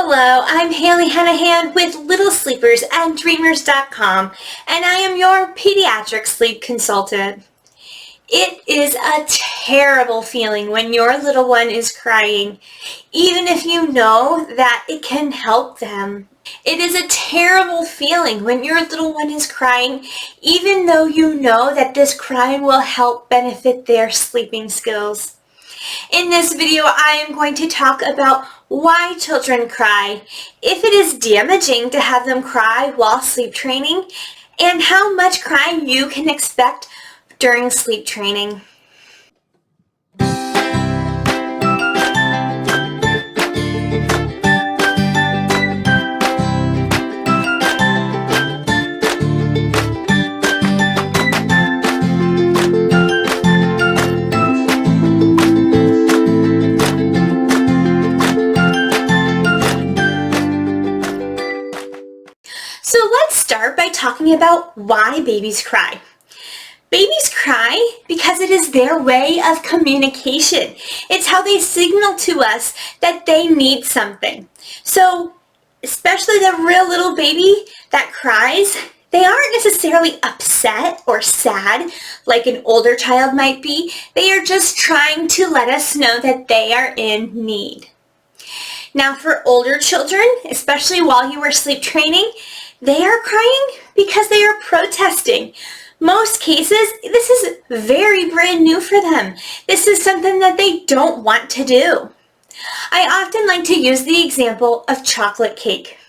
Hello, I'm Haley Henahan with Littlesleepersanddreamers.com, and I am your pediatric sleep consultant. It is a terrible feeling when your little one is crying, even if you know that it can help them. It is a terrible feeling when your little one is crying, even though you know that this crying will help benefit their sleeping skills. In this video, I am going to talk about why children cry, if it is damaging to have them cry while sleep training, and how much crying you can expect during sleep training. So let's start by talking about why babies cry. Babies cry because it is their way of communication. It's how they signal to us that they need something. So especially the real little baby that cries, they aren't necessarily upset or sad like an older child might be. They are just trying to let us know that they are in need. Now for older children, especially while you are sleep training, they are crying because they are protesting. Most cases, this is very brand new for them. This is something that they don't want to do. I often like to use the example of chocolate cake.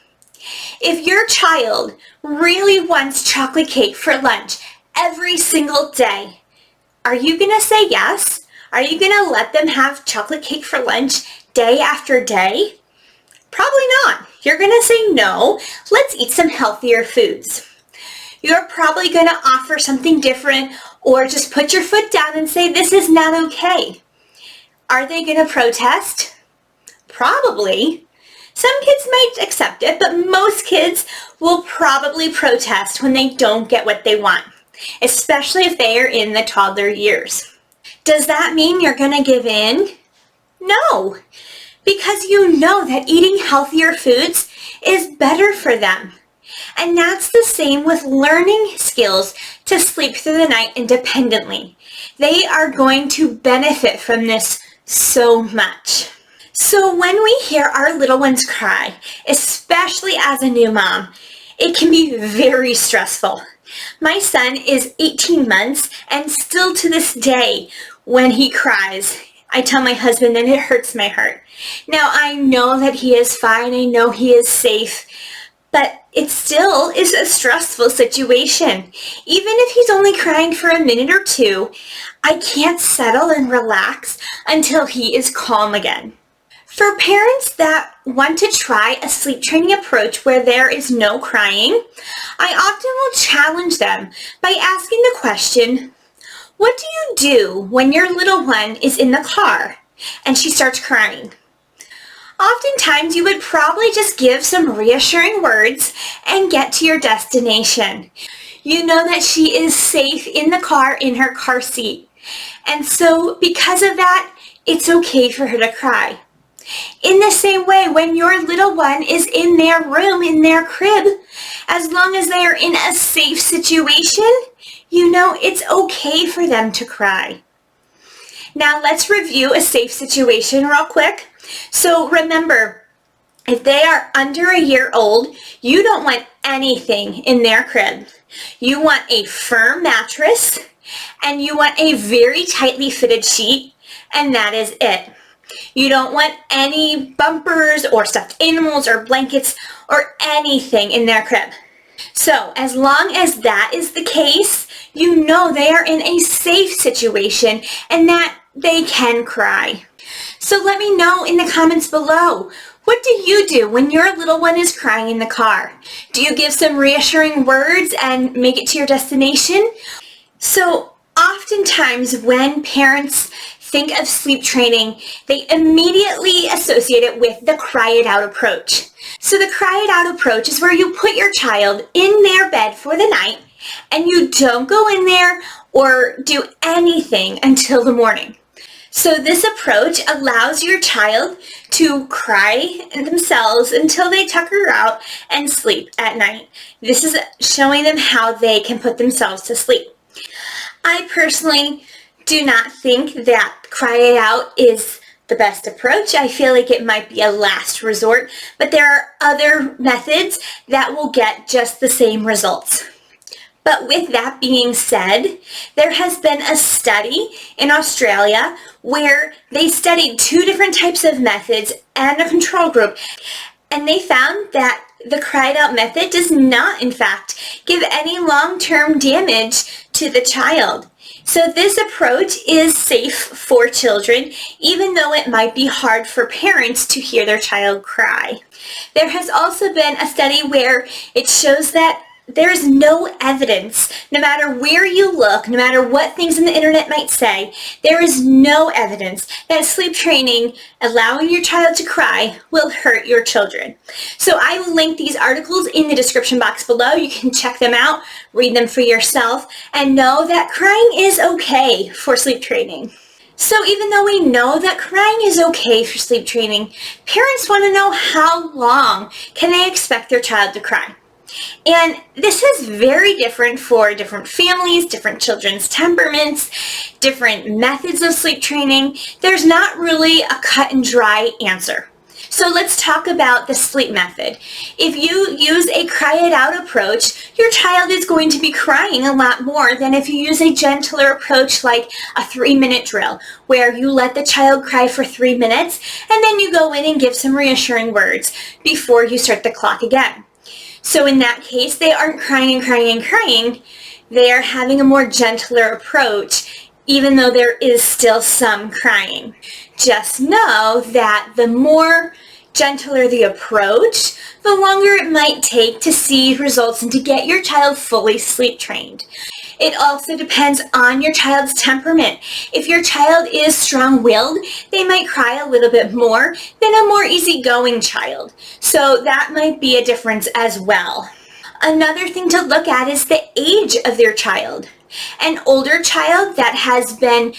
If your child really wants chocolate cake for lunch every single day, are you going to say yes? Are you going to let them have chocolate cake for lunch day after day? Probably not. You're going to say no, let's eat some healthier foods. You're probably going to offer something different or just put your foot down and say this is not okay. Are they going to protest? Probably. Some kids might accept it, but most kids will probably protest when they don't get what they want, especially if they are in the toddler years. Does that mean you're going to give in? No. Because you know that eating healthier foods is better for them. And that's the same with learning skills to sleep through the night independently. They are going to benefit from this so much. So when we hear our little ones cry, especially as a new mom, it can be very stressful. My son is 18 months and still to this day, when he cries, I tell my husband that it hurts my heart. Now, I know that he is fine. I know he is safe. But it still is a stressful situation. Even if he's only crying for a minute or two, I can't settle and relax until he is calm again. For parents that want to try a sleep training approach where there is no crying, I often will challenge them by asking the question, what do you do when your little one is in the car and she starts crying? Oftentimes, you would probably just give some reassuring words and get to your destination. You know that she is safe in the car in her car seat. And so because of that, it's okay for her to cry. In the same way, when your little one is in their room, in their crib, as long as they are in a safe situation, you know it's okay for them to cry. Now let's review a safe situation real quick. So remember, if they are under a year old, you don't want anything in their crib. You want a firm mattress and you want a very tightly fitted sheet, and that is it. You don't want any bumpers or stuffed animals or blankets or anything in their crib. So as long as that is the case, you know they are in a safe situation and that they can cry. So let me know in the comments below, what do you do when your little one is crying in the car? Do you give some reassuring words and make it to your destination? So oftentimes when parents think of sleep training, they immediately associate it with the cry it out approach. So the cry it out approach is where you put your child in their bed for the night and you don't go in there or do anything until the morning. So this approach allows your child to cry themselves until they tucker out and sleep at night. This is showing them how they can put themselves to sleep. I personally do not think that cry it out is the best approach. I feel like it might be a last resort, but there are other methods that will get just the same results. But with that being said, there has been a study in Australia where they studied 2 different types of methods and a control group, and they found that the cried out method does not, in fact, give any long-term damage to the child. So this approach is safe for children, even though it might be hard for parents to hear their child cry. There has also been a study where it shows that there's no evidence, no matter where you look, no matter what things in the internet might say, there is no evidence that sleep training, allowing your child to cry, will hurt your children. So I will link these articles in the description box below. You can check them out, read them for yourself, and know that crying is okay for sleep training. So even though we know that crying is okay for sleep training, parents want to know how long can they expect their child to cry. And this is very different for different families, different children's temperaments, different methods of sleep training. There's not really a cut and dry answer. So let's talk about the sleep method. If you use a cry it out approach, your child is going to be crying a lot more than if you use a gentler approach like a 3-minute drill, where you let the child cry for 3 minutes and then you go in and give some reassuring words before you start the clock again. So in that case, they aren't crying and crying and crying. They are having a more gentler approach, even though there is still some crying. Just know that the more gentler the approach, the longer it might take to see results and to get your child fully sleep trained. It also depends on your child's temperament. If your child is strong-willed, they might cry a little bit more than a more easygoing child. So that might be a difference as well. Another thing to look at is the age of their child. An older child that has been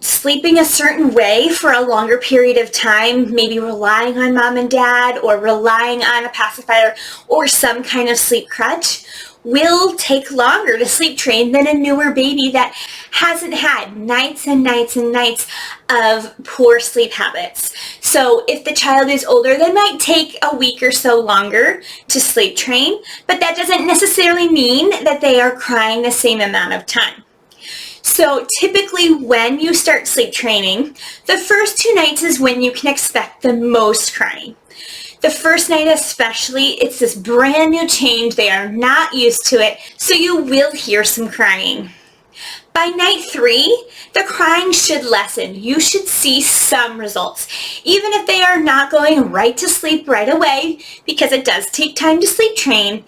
sleeping a certain way for a longer period of time, maybe relying on mom and dad or relying on a pacifier or some kind of sleep crutch, will take longer to sleep train than a newer baby that hasn't had nights and nights and nights of poor sleep habits. So if the child is older, they might take a week or so longer to sleep train, but that doesn't necessarily mean that they are crying the same amount of time. So typically when you start sleep training, the first 2 nights is when you can expect the most crying. The first night especially, it's this brand new change. They are not used to it, so you will hear some crying. By night 3, the crying should lessen. You should see some results. Even if they are not going right to sleep right away, because it does take time to sleep train,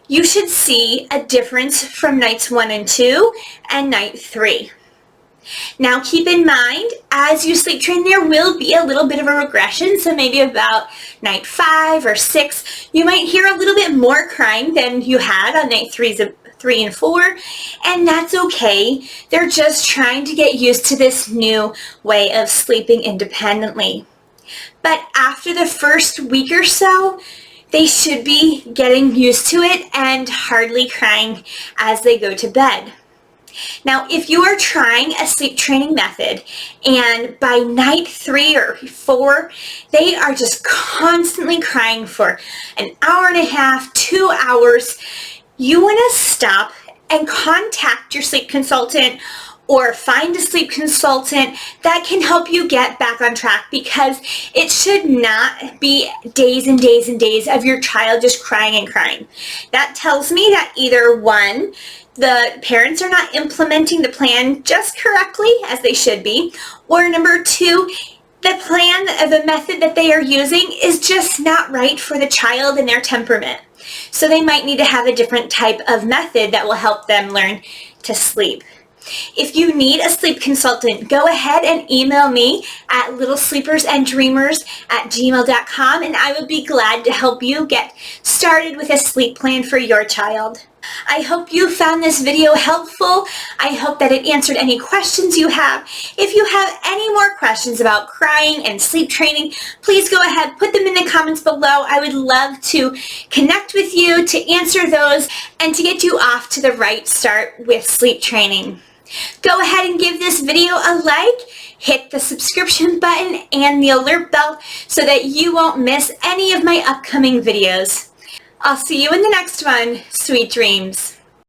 you should see a difference from nights 1 and 2 and night 3. Now keep in mind, as you sleep train, there will be a little bit of a regression, so maybe about night 5 or 6, you might hear a little bit more crying than you had on night 3 and 4, and that's okay. They're just trying to get used to this new way of sleeping independently. But after the first week or so, they should be getting used to it and hardly crying as they go to bed. Now, if you are trying a sleep training method and by night 3 or 4, they are just constantly crying for an hour and a half, 2 hours, you want to stop and contact your sleep consultant or find a sleep consultant that can help you get back on track, because it should not be days and days and days of your child just crying and crying. That tells me that either 1, the parents are not implementing the plan just correctly as they should be, or number 2, the plan of the method that they are using is just not right for the child and their temperament. So they might need to have a different type of method that will help them learn to sleep. If you need a sleep consultant, go ahead and email me at littlesleepersanddreamers@gmail.com, and I would be glad to help you get started with a sleep plan for your child. I hope you found this video helpful. I hope that it answered any questions you have. If you have any more questions about crying and sleep training, please go ahead, put them in the comments below. I would love to connect with you, to answer those, and to get you off to the right start with sleep training. Go ahead and give this video a like, hit the subscription button and the alert bell so that you won't miss any of my upcoming videos. I'll see you in the next one. Sweet dreams.